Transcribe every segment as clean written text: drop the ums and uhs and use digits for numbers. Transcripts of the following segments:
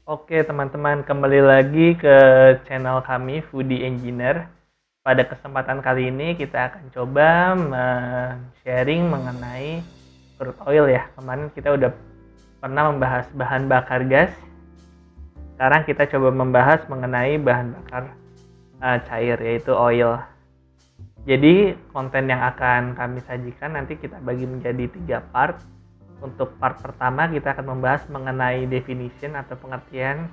Oke teman-teman, kembali lagi ke channel kami Foodie Engineer. Pada kesempatan kali ini kita akan coba sharing mengenai crude oil ya. Kemarin kita udah pernah membahas bahan bakar gas. Sekarang kita coba membahas mengenai bahan bakar cair, yaitu oil. Jadi konten yang akan kami sajikan nanti kita bagi menjadi 3 part. Untuk part pertama kita akan membahas mengenai definition atau pengertian,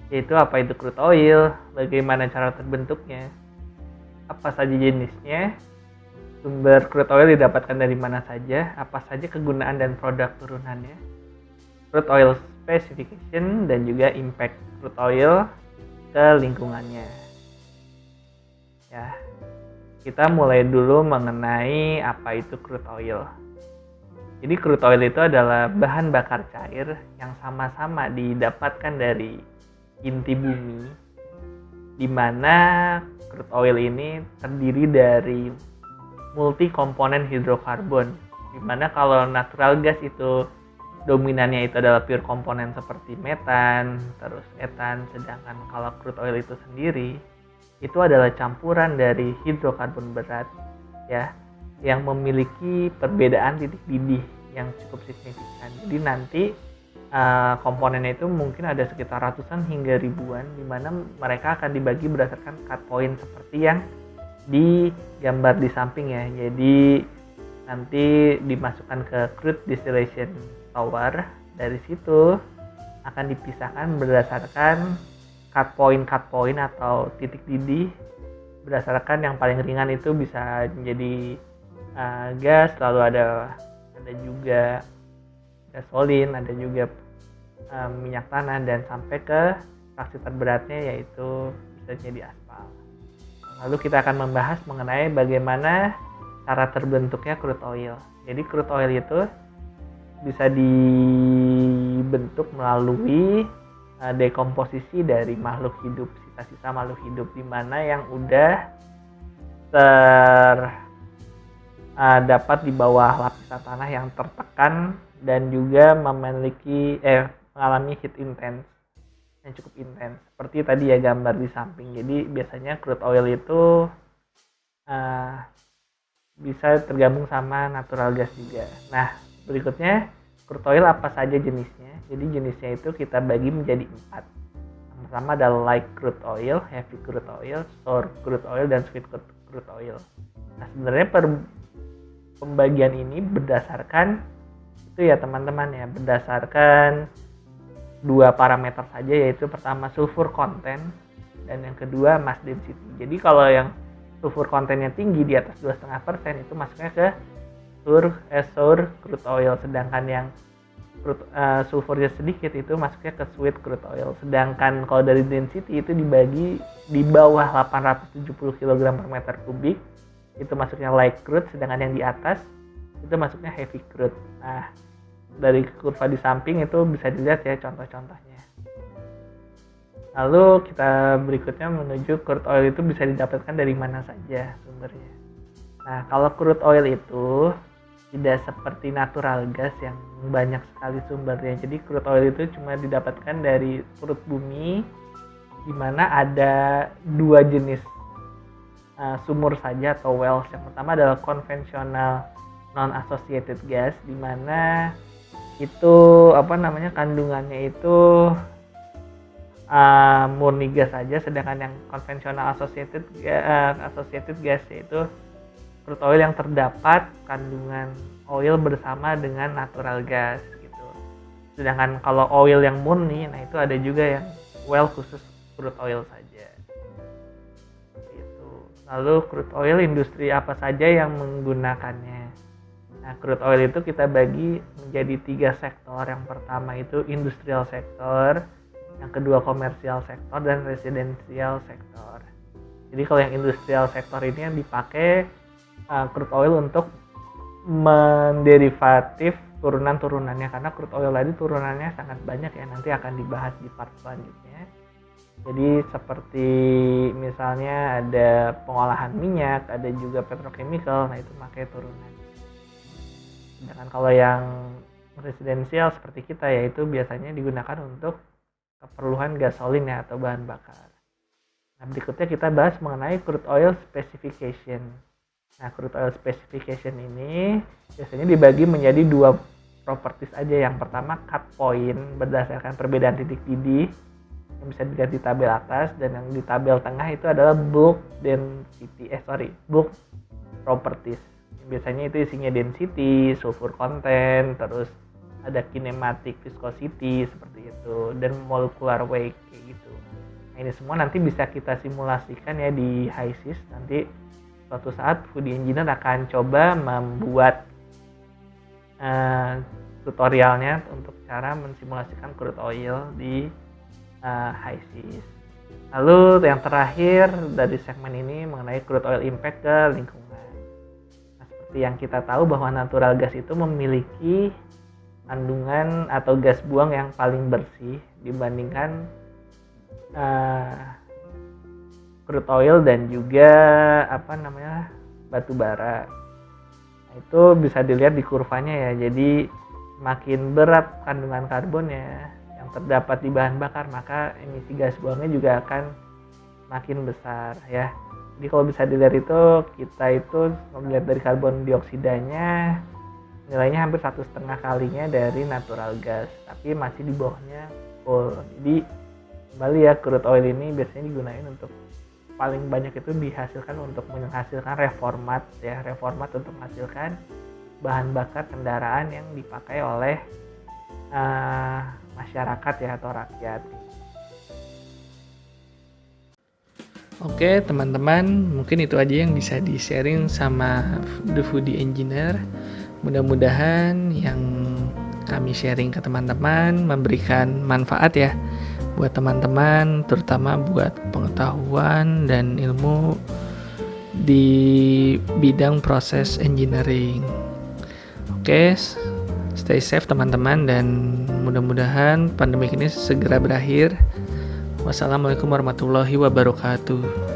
yaitu apa itu crude oil, bagaimana cara terbentuknya, apa saja jenisnya, sumber crude oil didapatkan dari mana saja, apa saja kegunaan dan produk turunannya, crude oil specification, dan juga impact crude oil ke lingkungannya. Ya, kita mulai dulu mengenai apa itu crude oil. Jadi crude oil itu adalah bahan bakar cair yang sama-sama didapatkan dari inti bumi, di mana crude oil ini terdiri dari multi komponen hidrokarbon, di mana kalau natural gas itu dominannya itu adalah pure komponen seperti metan, terus etan, sedangkan kalau crude oil itu sendiri itu adalah campuran dari hidrokarbon berat ya, yang memiliki perbedaan titik didih yang cukup signifikan. Jadi nanti komponennya itu mungkin ada sekitar ratusan hingga ribuan, di mana mereka akan dibagi berdasarkan cut point seperti yang digambar di samping ya. Jadi nanti dimasukkan ke crude distillation tower, dari situ akan dipisahkan berdasarkan cut point atau titik didih. Berdasarkan yang paling ringan itu bisa menjadi gas, lalu ada juga gasolin, ada juga minyak tanah, dan sampai ke fraksi terberatnya yaitu bisa jadi aspal. Lalu kita akan membahas mengenai bagaimana cara terbentuknya crude oil. Jadi crude oil itu bisa dibentuk melalui dekomposisi dari makhluk hidup, sisa-sisa makhluk hidup, di mana yang udah dapat di bawah lapisan tanah yang tertekan dan juga mengalami heat intense yang cukup intens, seperti tadi ya gambar di samping. Jadi biasanya crude oil itu bisa tergabung sama natural gas juga. Nah, berikutnya crude oil apa saja jenisnya. Jadi jenisnya itu kita bagi menjadi 4. Yang pertama adalah light crude oil, heavy crude oil, sour crude oil, dan sweet crude oil. Nah, sebenarnya pembagian ini berdasarkan itu ya teman-teman ya, berdasarkan 2 parameter saja, yaitu pertama sulfur content dan yang kedua mass density. Jadi kalau yang sulfur content-nya tinggi di atas 2,5% itu masuknya ke sour crude oil, sedangkan yang sulfurnya sedikit itu masuknya ke sweet crude oil. Sedangkan kalau dari density itu dibagi di bawah 870 kg per meter kubik itu masuknya light crude, sedangkan yang di atas itu masuknya heavy crude. Nah, dari kurva di samping itu bisa dilihat ya contoh-contohnya. Lalu kita berikutnya menuju crude oil itu bisa didapatkan dari mana saja sumbernya. Nah, kalau crude oil itu tidak seperti natural gas yang banyak sekali sumbernya. Jadi crude oil itu cuma didapatkan dari perut bumi, di mana ada 2 jenis sumur saja atau wells. Yang pertama adalah konvensional non-associated gas, di mana itu kandungannya itu murni gas saja, sedangkan yang konvensional associated gas yaitu crude oil yang terdapat kandungan oil bersama dengan natural gas gitu. Sedangkan kalau oil yang murni, nah itu ada juga yang well khusus crude oil saja. Lalu crude oil industri apa saja yang menggunakannya? Nah, crude oil itu kita bagi menjadi 3 sektor. Yang pertama itu industrial sektor, yang kedua komersial sektor, dan residential sektor. Jadi kalau yang industrial sektor ini yang dipakai crude oil untuk menderivatif turunan-turunannya, karena crude oil tadi turunannya sangat banyak ya, nanti akan dibahas di part selanjutnya. Jadi seperti misalnya ada pengolahan minyak, ada juga petrochemical, nah itu pakai turunan. Sedangkan kalau yang residensial seperti kita, yaitu biasanya digunakan untuk keperluan gasolin ya atau bahan bakar. Nah, berikutnya kita bahas mengenai crude oil specification. Nah, crude oil specification ini biasanya dibagi menjadi dua properties aja. Yang pertama cut point berdasarkan perbedaan titik didih yang bisa dilihat di tabel atas, dan yang di tabel tengah itu adalah bulk properties. Biasanya itu isinya density, sulfur content, terus ada kinematic viscosity seperti itu, dan molecular weight kayak gitu. Nah, ini semua nanti bisa kita simulasikan ya di HYSYS. Nanti suatu saat food engineer akan coba membuat tutorialnya untuk cara mensimulasikan crude oil di HYSYS. Lalu yang terakhir dari segmen ini mengenai crude oil impact ke lingkungan. Nah, seperti yang kita tahu bahwa natural gas itu memiliki kandungan atau gas buang yang paling bersih dibandingkan crude oil dan juga batu bara. Nah, itu bisa dilihat di kurvanya ya. Jadi makin berat kandungan karbonnya yang terdapat di bahan bakar, maka emisi gas buangnya juga akan makin besar ya. Jadi kalau bisa dilihat itu, kita itu melihat dari karbon dioksidanya nilainya hampir 1,5 kalinya dari natural gas, tapi masih di bawahnya coal. Jadi kembali ya, crude oil ini biasanya digunakan untuk paling banyak itu dihasilkan untuk menghasilkan reformat untuk menghasilkan bahan bakar kendaraan yang dipakai oleh masyarakat ya atau rakyat. Oke teman-teman, mungkin itu aja yang bisa di-sharing sama The Foodie Engineer. Mudah-mudahan yang kami sharing ke teman-teman memberikan manfaat ya buat teman-teman, terutama buat pengetahuan dan ilmu di bidang proses engineering. Oke, stay safe teman-teman, dan mudah-mudahan pandemi ini segera berakhir. Wassalamualaikum warahmatullahi wabarakatuh.